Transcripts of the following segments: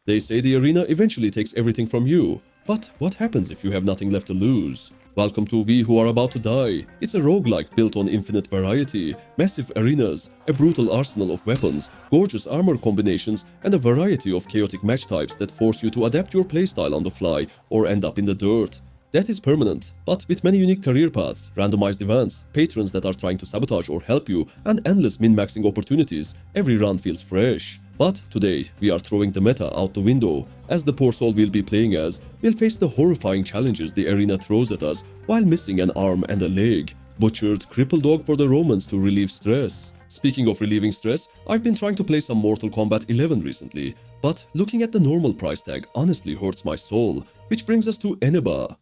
They say the arena eventually takes everything from you. But what happens if you have nothing left to lose? Welcome to We Who Are About to Die. It's a roguelike built on infinite variety, massive arenas, a brutal arsenal of weapons, gorgeous armor combinations, and a variety of chaotic match types that force you to adapt your playstyle on the fly or end up in the dirt. That is permanent, but with many unique career paths, randomized events, patrons that are trying to sabotage or help you, and endless min-maxing opportunities, every run feels fresh. But today, we are throwing the meta out the window, as the poor soul we'll be playing as will face the horrifying challenges the arena throws at us while missing an arm and a leg. Butchered cripple dog for the Romans to relieve stress. Speaking of relieving stress, I've been trying to play some Mortal Kombat 11 recently, but looking at the normal price tag honestly hurts my soul, which brings us to Eneba.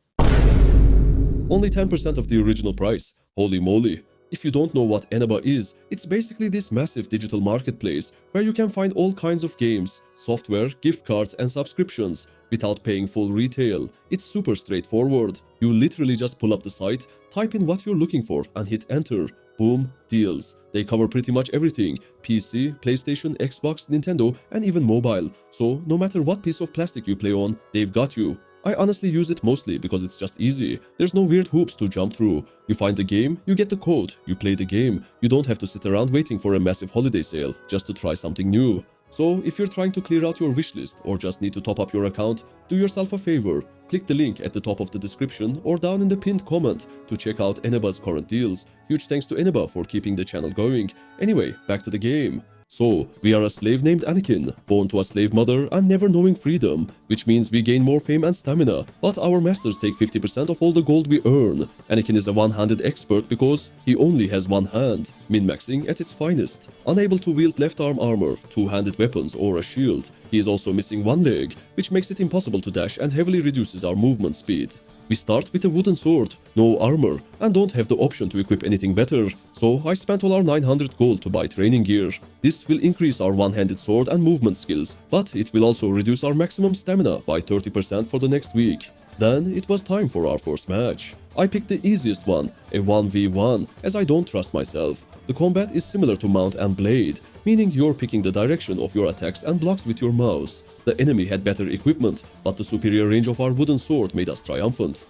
Only 10% of the original price. Holy moly. If you don't know what Eneba is, it's basically this massive digital marketplace where you can find all kinds of games, software, gift cards and subscriptions without paying full retail. It's super straightforward. You literally just pull up the site, type in what you're looking for and hit enter. Boom, deals. They cover pretty much everything: PC, PlayStation, Xbox, Nintendo and even mobile. So no matter what piece of plastic you play on, they've got you. I honestly use it mostly because it's just easy. There's no weird hoops to jump through. You find the game, you get the code, you play the game. You don't have to sit around waiting for a massive holiday sale just to try something new. So if you're trying to clear out your wishlist or just need to top up your account, do yourself a favor. Click the link at the top of the description or down in the pinned comment to check out Eneba's current deals. Huge thanks to Eneba for keeping the channel going. Anyway, back to the game. So, we are a slave named Anakin, born to a slave mother and never knowing freedom, which means we gain more fame and stamina, but our masters take 50% of all the gold we earn. Anakin is a one-handed expert because he only has one hand, min-maxing at its finest. Unable to wield left-arm armor, two-handed weapons or a shield, he is also missing one leg, which makes it impossible to dash and heavily reduces our movement speed. We start with a wooden sword, no armor, and don't have the option to equip anything better, so I spent all our 900 gold to buy training gear. This will increase our one-handed sword and movement skills, but it will also reduce our maximum stamina by 30% for the next week. Then it was time for our first match. I picked the easiest one, a 1v1, as I don't trust myself. The combat is similar to Mount and Blade, meaning you're picking the direction of your attacks and blocks with your mouse. The enemy had better equipment, but the superior range of our wooden sword made us triumphant.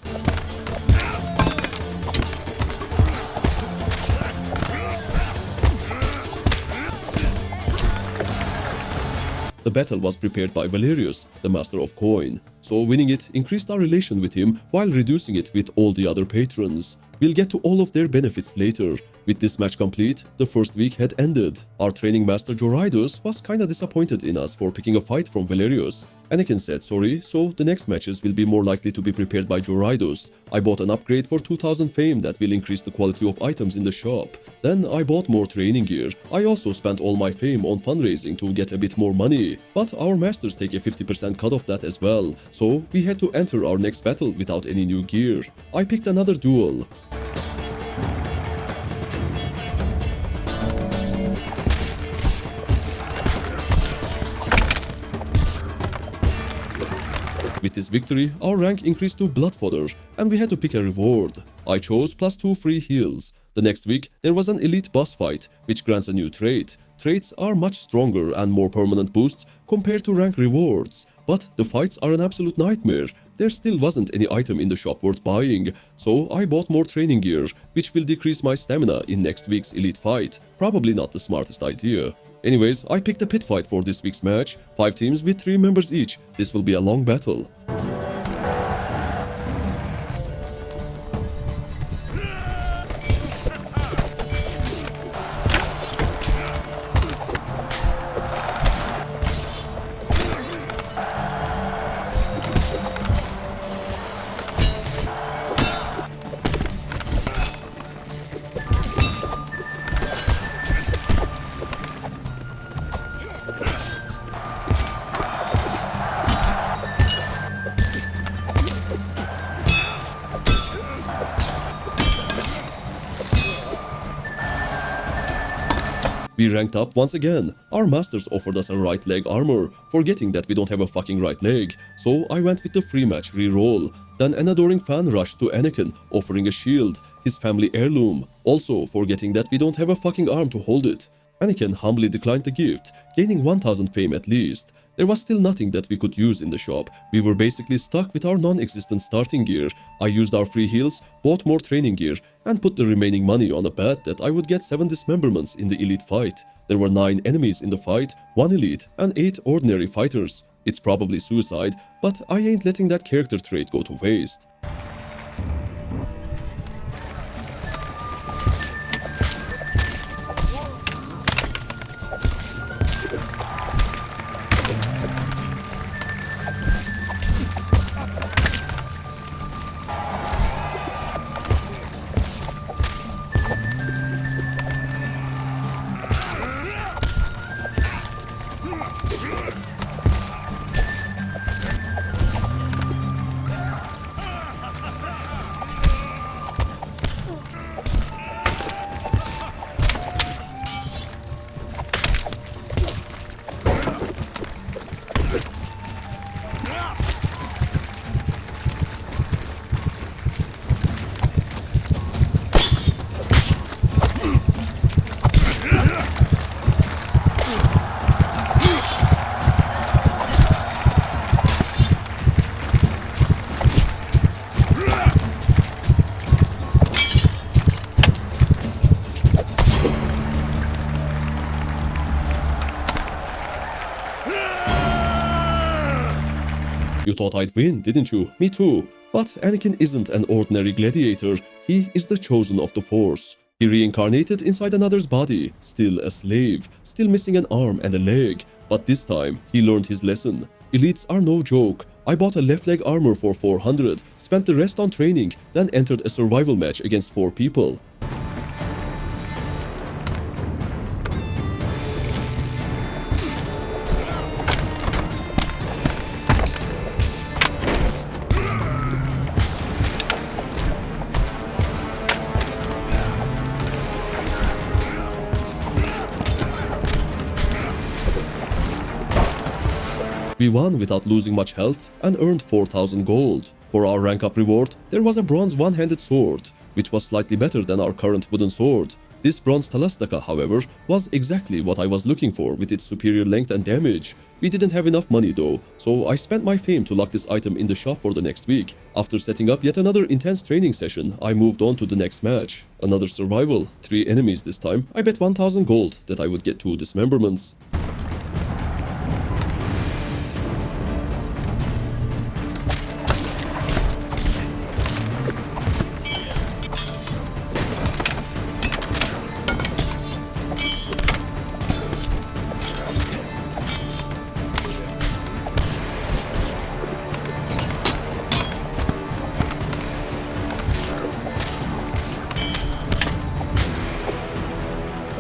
The battle was prepared by Valerius, the master of coin, so winning it increased our relation with him while reducing it with all the other patrons. We'll get to all of their benefits later. With this match complete, the first week had ended. Our training master Darksiders was kinda disappointed in us for picking a fight from Valerius. Anakin said sorry, so the next matches will be more likely to be prepared by Darksiders. I bought an upgrade for 2000 fame that will increase the quality of items in the shop. Then I bought more training gear. I also spent all my fame on fundraising to get a bit more money. But our masters take a 50% cut of that as well, so we had to enter our next battle without any new gear. I picked another duel. With this victory, our rank increased to Blood Fodder, and we had to pick a reward. I chose +2 free heals. The next week, there was an elite boss fight, which grants a new trait. Traits are much stronger and more permanent boosts compared to rank rewards, but the fights are an absolute nightmare. There still wasn't any item in the shop worth buying, so I bought more training gear, which will decrease my stamina in next week's elite fight. Probably not the smartest idea. Anyways, I picked a pit fight for this week's match, 5 teams with 3 members each. This will be a long battle. We ranked up once again. Our masters offered us a right leg armor, forgetting that we don't have a fucking right leg, so I went with the free match reroll. Then an adoring fan rushed to Anakin, offering a shield, his family heirloom, also forgetting that we don't have a fucking arm to hold it. Anakin humbly declined the gift, gaining 1000 fame at least. There was still nothing that we could use in the shop. We were basically stuck with our non-existent starting gear. I used our free heals, bought more training gear, and put the remaining money on a bet that I would get 7 dismemberments in the elite fight. There were 9 enemies in the fight, 1 elite, and 8 ordinary fighters. It's probably suicide, but I ain't letting that character trait go to waste. You thought I'd win, didn't you? Me too. But Anakin isn't an ordinary gladiator, he is the chosen of the Force. He reincarnated inside another's body, still a slave, still missing an arm and a leg. But this time, he learned his lesson. Elites are no joke. I bought a left leg armor for 400, spent the rest on training, then entered a survival match against 4 people. We won without losing much health and earned 4000 gold. For our rank up reward, there was a bronze one-handed sword, which was slightly better than our current wooden sword. This bronze Talastaka, however, was exactly what I was looking for with its superior length and damage. We didn't have enough money though, so I spent my fame to lock this item in the shop for the next week. After setting up yet another intense training session, I moved on to the next match. Another survival, 3 enemies this time. I bet 1000 gold that I would get 2 dismemberments.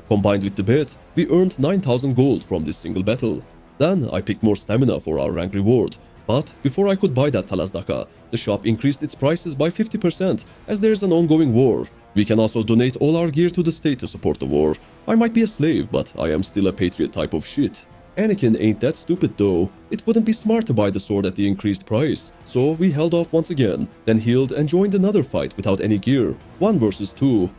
Combined with the bet, we earned 9000 gold from this single battle. Then I picked more stamina for our rank reward. But before I could buy that Talazdaka, the shop increased its prices by 50% as there is an ongoing war. We can also donate all our gear to the state to support the war. I might be a slave, but I am still a patriot type of shit. Anakin ain't that stupid though. It wouldn't be smart to buy the sword at the increased price. So we held off once again, then healed and joined another fight without any gear. 1 versus 2.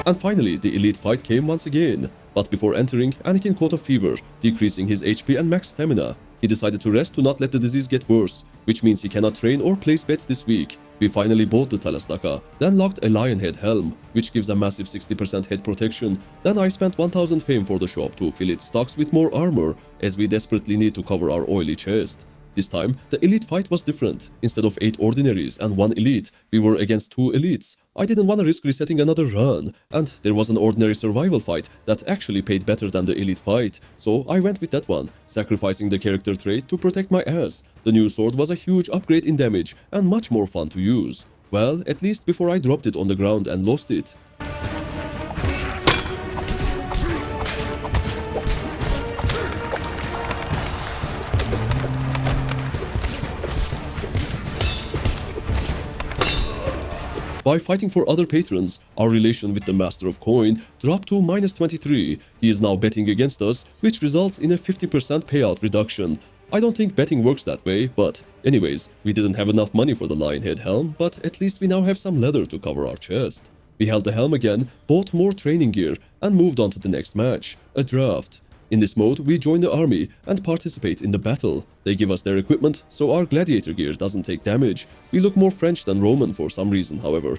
And finally, the elite fight came once again. But before entering, Anakin caught a fever, decreasing his HP and max stamina. He decided to rest to not let the disease get worse, which means he cannot train or place bets this week. We finally bought the Talazdaka, then locked a lion head helm, which gives a massive 60% head protection. Then I spent 1000 fame for the shop to fill its stocks with more armor, as we desperately need to cover our oily chest. This time, the elite fight was different. Instead of 8 ordinaries and 1 elite, we were against 2 elites. I didn't want to risk resetting another run, and there was an ordinary survival fight that actually paid better than the elite fight, so I went with that one, sacrificing the character trait to protect my ass. The new sword was a huge upgrade in damage and much more fun to use. Well, at least before I dropped it on the ground and lost it. by fighting for other patrons, our relation with the Master of Coin dropped to -23. He is now betting against us, which results in a 50% payout reduction. I don't think betting works that way, but anyways, we didn't have enough money for the lion head helm, but at least we now have some leather to cover our chest. We held the helm again, bought more training gear, and moved on to the next match, a draft. In this mode, we join the army and participate in the battle. They give us their equipment, so our gladiator gear doesn't take damage. We look more French than Roman for some reason, however.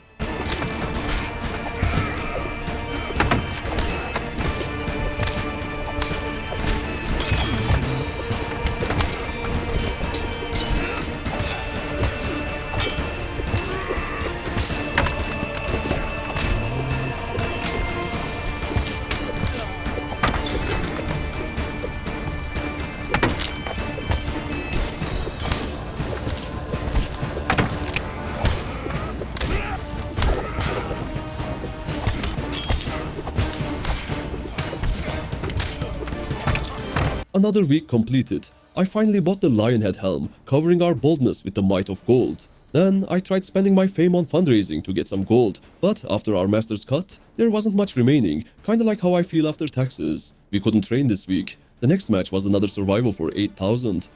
Another week completed. I finally bought the Lionhead helm, covering our boldness with the might of gold. Then I tried spending my fame on fundraising to get some gold, but after our master's cut, there wasn't much remaining, kinda like how I feel after taxes. We couldn't train this week. The next match was another survival for 8,000.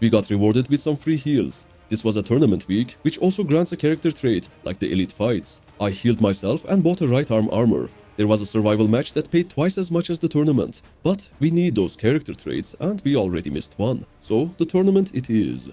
We got rewarded with some free heals. This was a tournament week, which also grants a character trait, like the elite fights. I healed myself and bought a right arm armor. There was a survival match that paid twice as much as the tournament, but we need those character traits and we already missed one. So the tournament it is.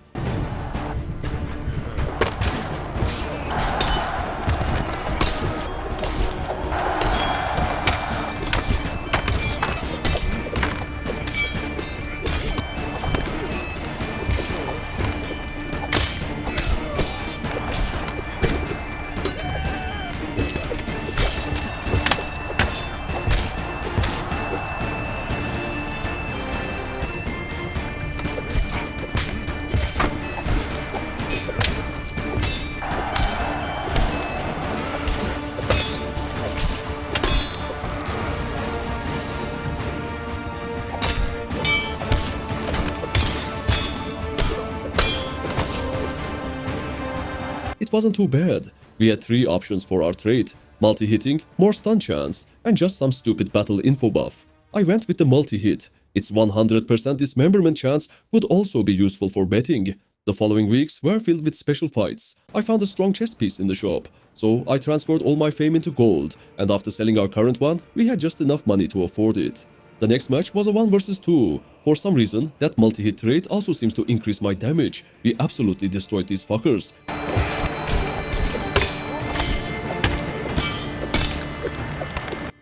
It wasn't too bad. We had 3 options for our trait: multi-hitting, more stun chance, and just some stupid battle info buff. I went with the multi-hit. Its 100% dismemberment chance would also be useful for betting. The following weeks were filled with special fights. I found a strong chest piece in the shop, so I transferred all my fame into gold, and after selling our current one, we had just enough money to afford it. The next match was a 1 vs 2. For some reason, that multi-hit trait also seems to increase my damage. We absolutely destroyed these fuckers.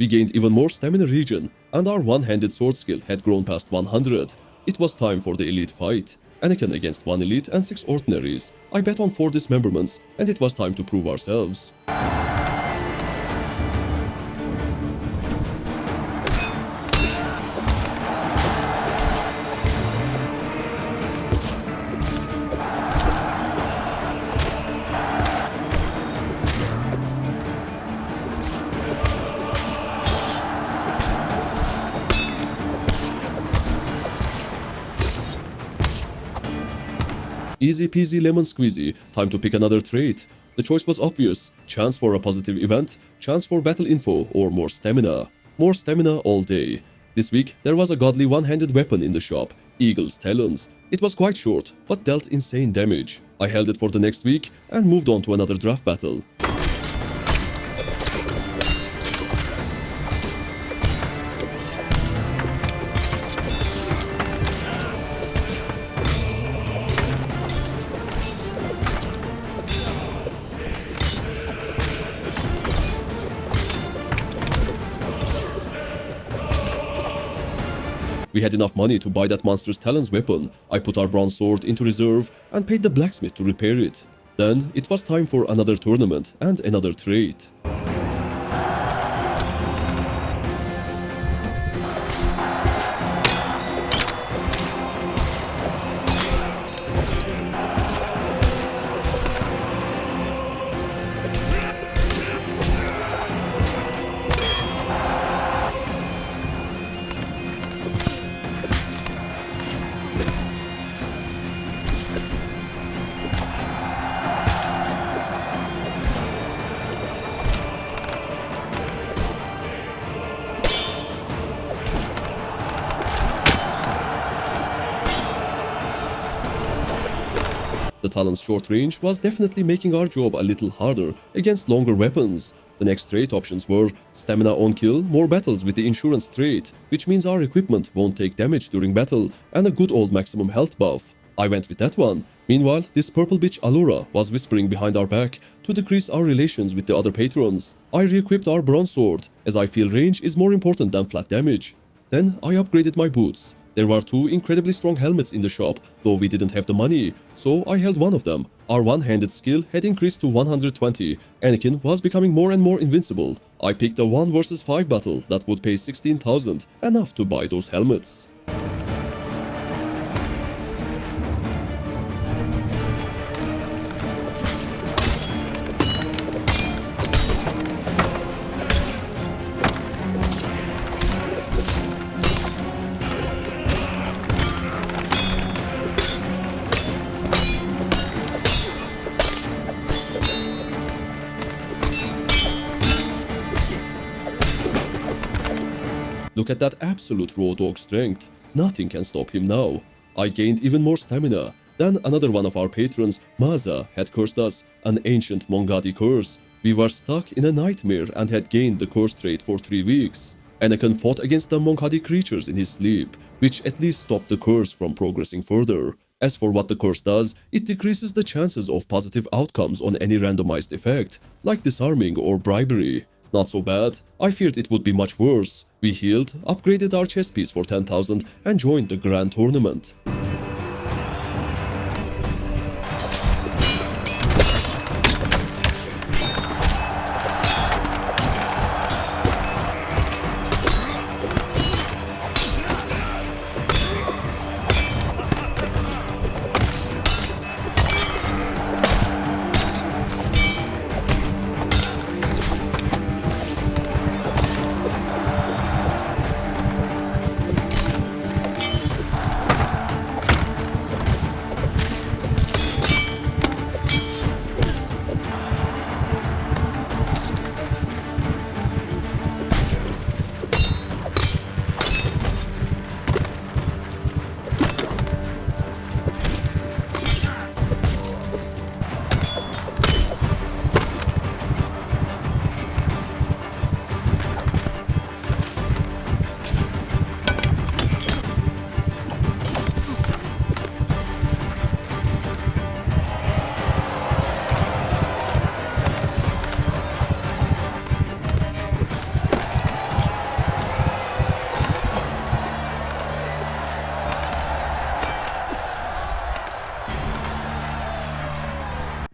We gained even more stamina regen, and our one-handed sword skill had grown past 100. It was time for the elite fight. Anakin against 1 elite and 6 ordinaries. I bet on 4 dismemberments, and it was time to prove ourselves. Easy peasy lemon squeezy, time to pick another trait. The choice was obvious: chance for a positive event, chance for battle info, or more stamina. More stamina all day. This week there was a godly one-handed weapon in the shop, Eagle's Talons. It was quite short, but dealt insane damage. I held it for the next week and moved on to another draft battle. We had enough money to buy that monster's talons weapon. I put our bronze sword into reserve and paid the blacksmith to repair it. Then it was time for another tournament and another trait. The talent's short range was definitely making our job a little harder against longer weapons. The next trait options were stamina on kill, more battles with the insurance trait, which means our equipment won't take damage during battle, and a good old maximum health buff. I went with that one. Meanwhile, this purple bitch Allura was whispering behind our back to decrease our relations with the other patrons. I re-equipped our bronze sword, as I feel range is more important than flat damage. Then I upgraded my boots. There were 2 incredibly strong helmets in the shop, though we didn't have the money, so I held one of them. Our one-handed skill had increased to 120. Anakin was becoming more and more invincible. I picked a 1 versus 5 battle that would pay 16,000, enough to buy those helmets. Look at that absolute raw dog strength. Nothing can stop him now. I gained even more stamina. Then another one of our patrons, Maza, had cursed us, an ancient Mongadi curse. We were stuck in a nightmare and had gained the curse trait for 3 weeks. Anakin fought against the Mongadi creatures in his sleep, which at least stopped the curse from progressing further. As for what the curse does, it decreases the chances of positive outcomes on any randomized effect, like disarming or bribery. Not so bad. I feared it would be much worse. We healed, upgraded our chess piece for 10,000 and joined the grand tournament.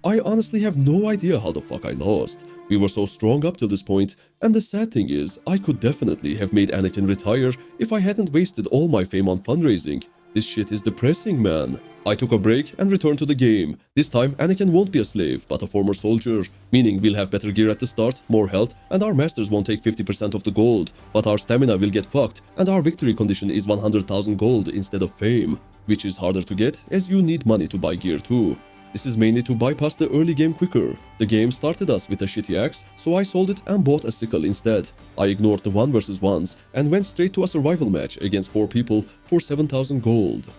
I honestly have no idea how the fuck I lost. We were so strong up till this point, and the sad thing is, I could definitely have made Anakin retire if I hadn't wasted all my fame on fundraising. This shit is depressing, man. I took a break and returned to the game. This time, Anakin won't be a slave, but a former soldier, meaning we'll have better gear at the start, more health, and our masters won't take 50% of the gold, but our stamina will get fucked, and our victory condition is 100,000 gold instead of fame, which is harder to get as you need money to buy gear too. This is mainly to bypass the early game quicker. The game started us with a shitty axe, so I sold it and bought a sickle instead. I ignored the 1 versus 1s and went straight to a survival match against 4 people for 7,000 gold.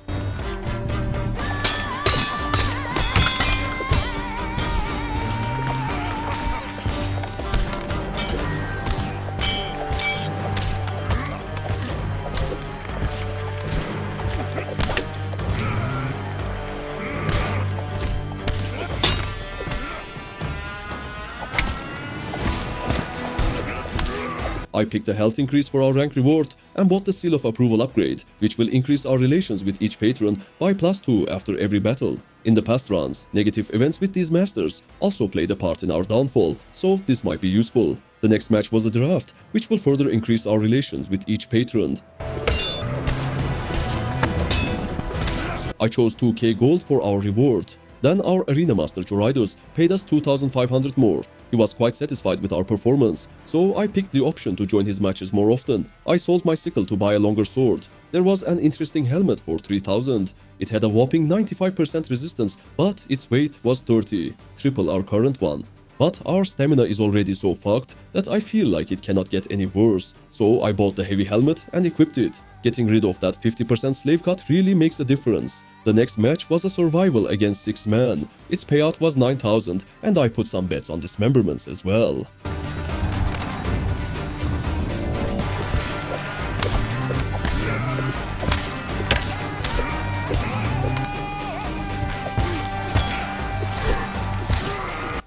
I picked a health increase for our rank reward and bought the Seal of Approval upgrade, which will increase our relations with each patron by +2 after every battle. In the past runs, negative events with these masters also played a part in our downfall, so this might be useful. The next match was a draft, which will further increase our relations with each patron. I chose 2k gold for our reward. Then our arena master Darksiders paid us 2500 more. He was quite satisfied with our performance, so I picked the option to join his matches more often. I sold my sickle to buy a longer sword. There was an interesting helmet for 3000. It had a whopping 95% resistance, but its weight was 30, triple our current one. But our stamina is already so fucked that I feel like it cannot get any worse, so I bought the heavy helmet and equipped it. Getting rid of that 50% slave cut really makes a difference. The next match was a survival against 6 men. Its payout was 9000 and I put some bets on dismemberments as well.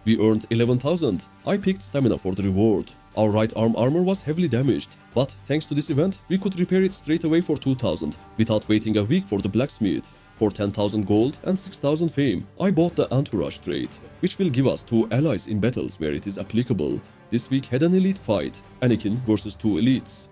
We earned 11,000. I picked stamina for the reward. Our right arm armor was heavily damaged, but thanks to this event, we could repair it straight away for 2,000 without waiting a week for the blacksmith. For 10,000 gold and 6,000 fame, I bought the Entourage trait, which will give us 2 allies in battles where it is applicable. This week had an elite fight, Anakin versus 2 elites.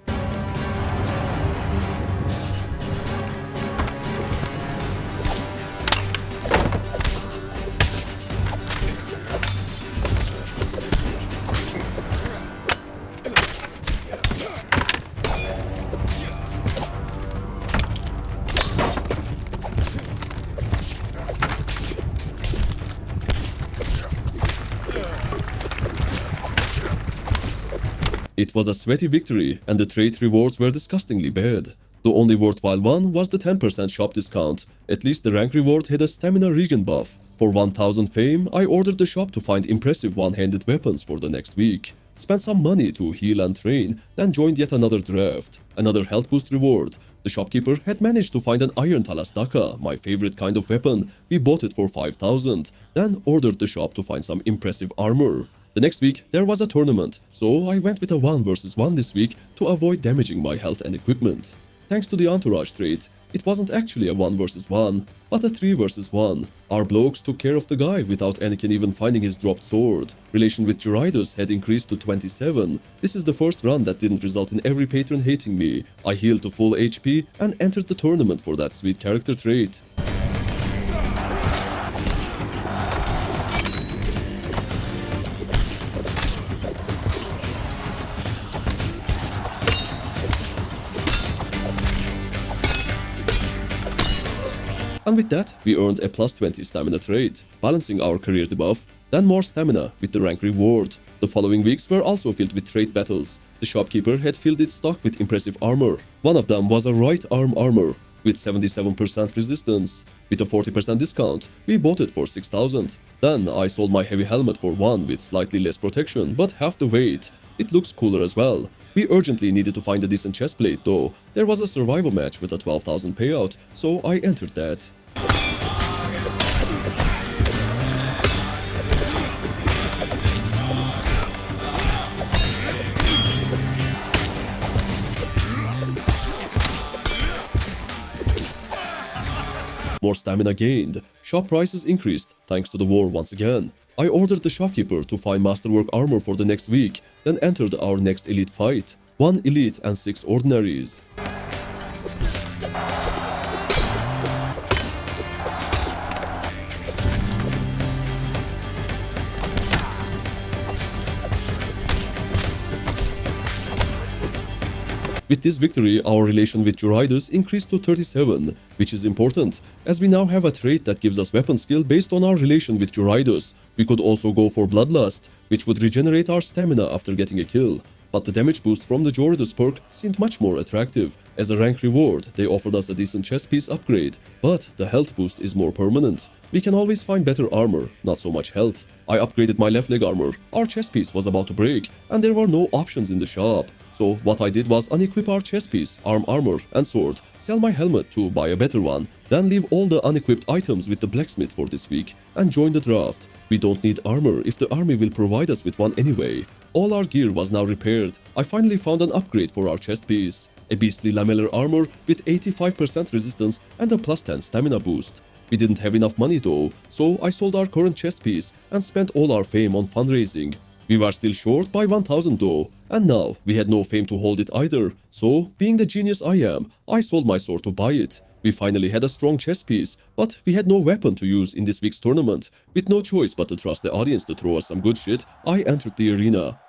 It was a sweaty victory, and the trait rewards were disgustingly bad. The only worthwhile one was the 10% shop discount. At least the rank reward had a stamina regen buff. For 1000 fame, I ordered the shop to find impressive one-handed weapons for the next week. Spent some money to heal and train, then joined yet another draft. Another health boost reward. The shopkeeper had managed to find an iron Talastaka, my favorite kind of weapon. We bought it for 5000, then ordered the shop to find some impressive armor. The next week, there was a tournament, so I went with a 1 versus 1 this week to avoid damaging my health and equipment. Thanks to the Entourage trait, it wasn't actually a 1 versus 1, but a 3 versus 1. Our blokes took care of the guy without Anakin even finding his dropped sword. Relation with Darksiders had increased to 27. This is the first run that didn't result in every patron hating me. I healed to full HP and entered the tournament for that sweet character trait. And with that, we earned a plus 20 stamina trait, balancing our career debuff, then more stamina with the rank reward. The following weeks were also filled with trait battles. The shopkeeper had filled its stock with impressive armor. One of them was a right arm armor with 77% resistance. With a 40% discount, we bought it for 6000. Then I sold my heavy helmet for 1 with slightly less protection, but half the weight. It looks cooler as well. We urgently needed to find a decent chestplate though. There was a survival match with a 12,000 payout, so I entered that. More stamina gained. Shop prices increased thanks to the war once again. I ordered the shopkeeper to find masterwork armor for the next week, then entered our next elite fight. 1 elite and 6 ordinaries. With this victory, our relation with Darksiders increased to 37, which is important, as we now have a trait that gives us weapon skill based on our relation with Darksiders. We could also go for Bloodlust, which would regenerate our stamina after getting a kill. But the damage boost from the Darksiders perk seemed much more attractive. As a rank reward, they offered us a decent chest piece upgrade, but the health boost is more permanent. We can always find better armor, not so much health. I upgraded my left leg armor. Our chest piece was about to break, and there were no options in the shop. So what I did was unequip our chest piece, arm armor, and sword, sell my helmet to buy a better one, then leave all the unequipped items with the blacksmith for this week, and join the draft. We don't need armor if the army will provide us with one anyway. All our gear was now repaired. I finally found an upgrade for our chest piece. A beastly lamellar armor with 85% resistance and a plus 10 stamina boost. We didn't have enough money though, so I sold our current chest piece and spent all our fame on fundraising. We were still short by 1000 though, and now we had no fame to hold it either, so being the genius I am, I sold my sword to buy it. We finally had a strong chess piece, but we had no weapon to use in this week's tournament. With no choice but to trust the audience to throw us some good shit, I entered the arena.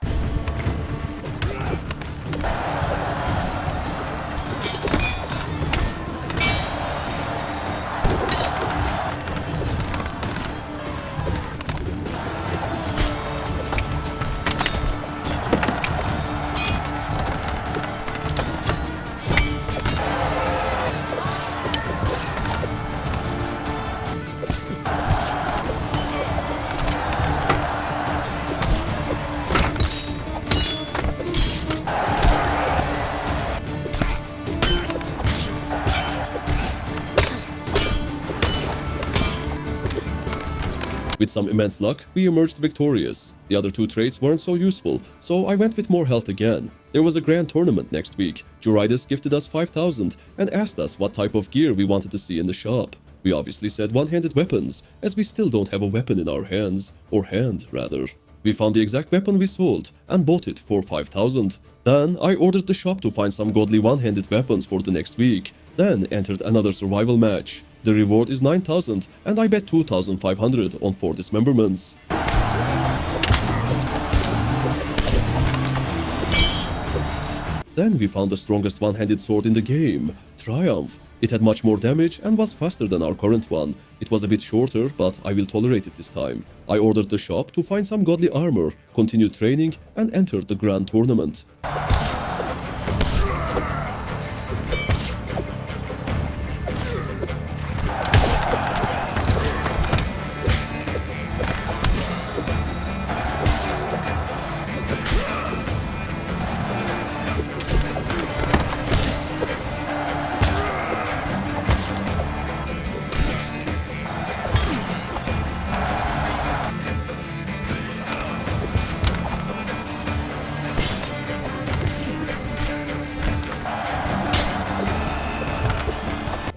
With some immense luck, we emerged victorious. The other two traits weren't so useful, so I went with more health again. There was a grand tournament next week. Darksiders gifted us 5000 and asked us what type of gear we wanted to see in the shop. We obviously said one-handed weapons, as we still don't have a weapon in our hands, or hand rather. We found the exact weapon we sold and bought it for 5000. Then I ordered the shop to find some godly one-handed weapons for the next week, then entered another survival match. The reward is 9000 and I bet 2500 on 4 dismemberments. Then we found the strongest one-handed sword in the game, Triumph. It had much more damage and was faster than our current one. It was a bit shorter, but I will tolerate it this time. I ordered the shop to find some godly armor, continued training and entered the grand tournament.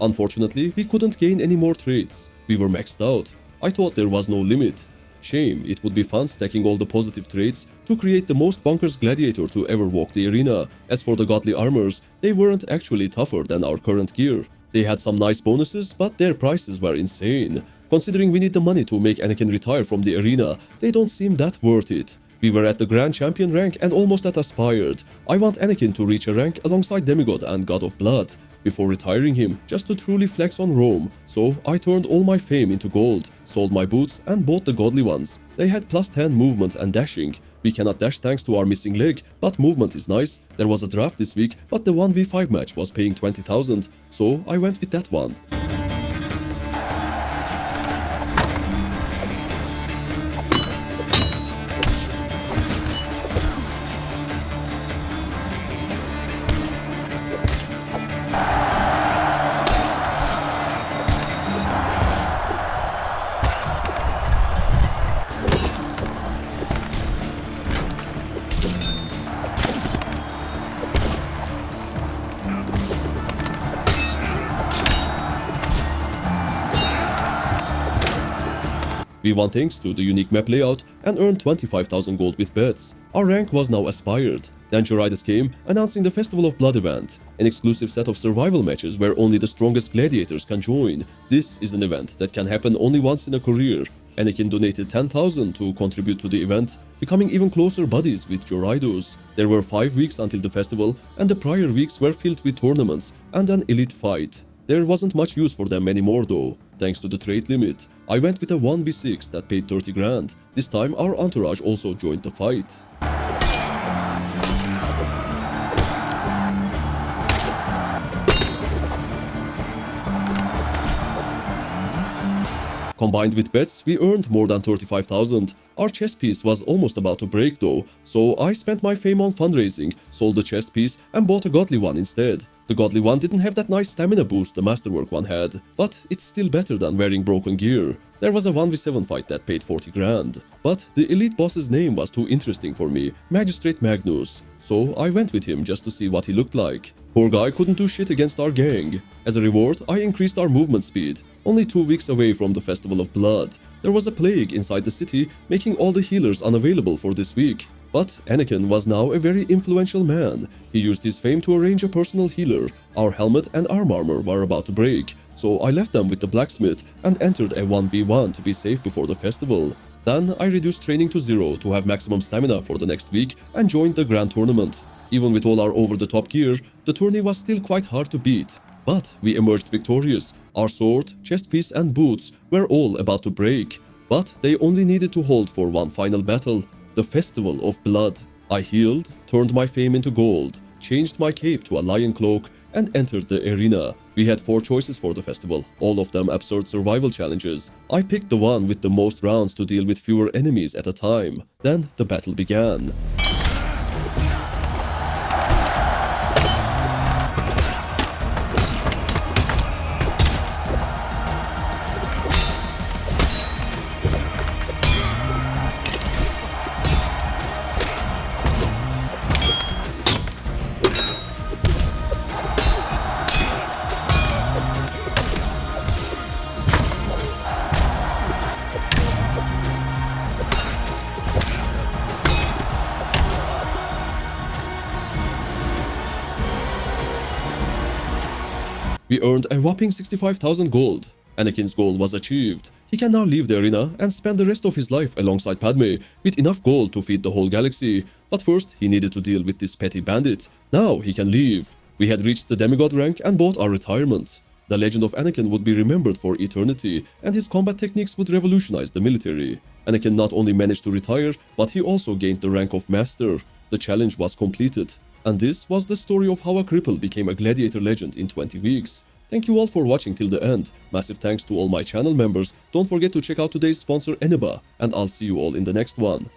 Unfortunately, we couldn't gain any more traits. We were maxed out. I thought there was no limit. Shame, it would be fun stacking all the positive traits to create the most bonkers gladiator to ever walk the arena. As for the godly armors, they weren't actually tougher than our current gear. They had some nice bonuses, but their prices were insane. Considering we need the money to make Anakin retire from the arena, they don't seem that worth it. We were at the Grand Champion rank and almost at Aspired. I want Anakin to reach a rank alongside Demigod and God of Blood before retiring him, just to truly flex on Rome. So I turned all my fame into gold, sold my boots and bought the godly ones. They had plus 10 movement and dashing. We cannot dash thanks to our missing leg, but movement is nice. There was a draft this week, but the 1v5 match was paying 20,000, so I went with that one. We won thanks to the unique map layout and earned 25,000 gold with bets. Our rank was now Aspired. Then Darksiders came, announcing the Festival of Blood event, an exclusive set of survival matches where only the strongest gladiators can join. This is an event that can happen only once in a career. Anakin donated 10,000 to contribute to the event, becoming even closer buddies with Darksiders. There were 5 weeks until the festival, and the prior weeks were filled with tournaments and an elite fight. There wasn't much use for them anymore though. Thanks to the trait limit, I went with a 1v6 that paid 30 grand. This time our entourage also joined the fight. Combined with bets, we earned more than 35,000. Our chess piece was almost about to break though, so I spent my fame on fundraising, sold the chess piece and bought a godly one instead. The godly one didn't have that nice stamina boost the masterwork one had, but it's still better than wearing broken gear. There was a 1v7 fight that paid 40 grand. But the elite boss's name was too interesting for me, Magistrate Magnus. So I went with him just to see what he looked like. Poor guy couldn't do shit against our gang. As a reward, I increased our movement speed. Only 2 weeks away from the Festival of Blood, there was a plague inside the city, making all the healers unavailable for this week. But Anakin was now a very influential man. He used his fame to arrange a personal healer. Our helmet and arm armor were about to break, so I left them with the blacksmith and entered a 1v1 to be safe before the festival. Then I reduced training to 0 to have maximum stamina for the next week and joined the grand tournament. Even with all our over-the-top gear, the tourney was still quite hard to beat. But we emerged victorious. Our sword, chest piece and boots were all about to break. But they only needed to hold for one final battle. The Festival of Blood. I healed, turned my fame into gold, changed my cape to a lion cloak, and entered the arena. We had 4 choices for the festival, all of them absurd survival challenges. I picked the one with the most rounds to deal with fewer enemies at a time. Then the battle began. We earned a whopping 65,000 gold. Anakin's goal was achieved. He can now leave the arena and spend the rest of his life alongside Padme with enough gold to feed the whole galaxy. But first, he needed to deal with this petty bandit. Now he can leave. We had reached the demigod rank and bought our retirement. The legend of Anakin would be remembered for eternity, and his combat techniques would revolutionize the military. Anakin not only managed to retire, but he also gained the rank of Master. The challenge was completed. And this was the story of how a cripple became a gladiator legend in 20 weeks. Thank you all for watching till the end. Massive thanks to all my channel members. Don't forget to check out today's sponsor Eniba, and I'll see you all in the next one.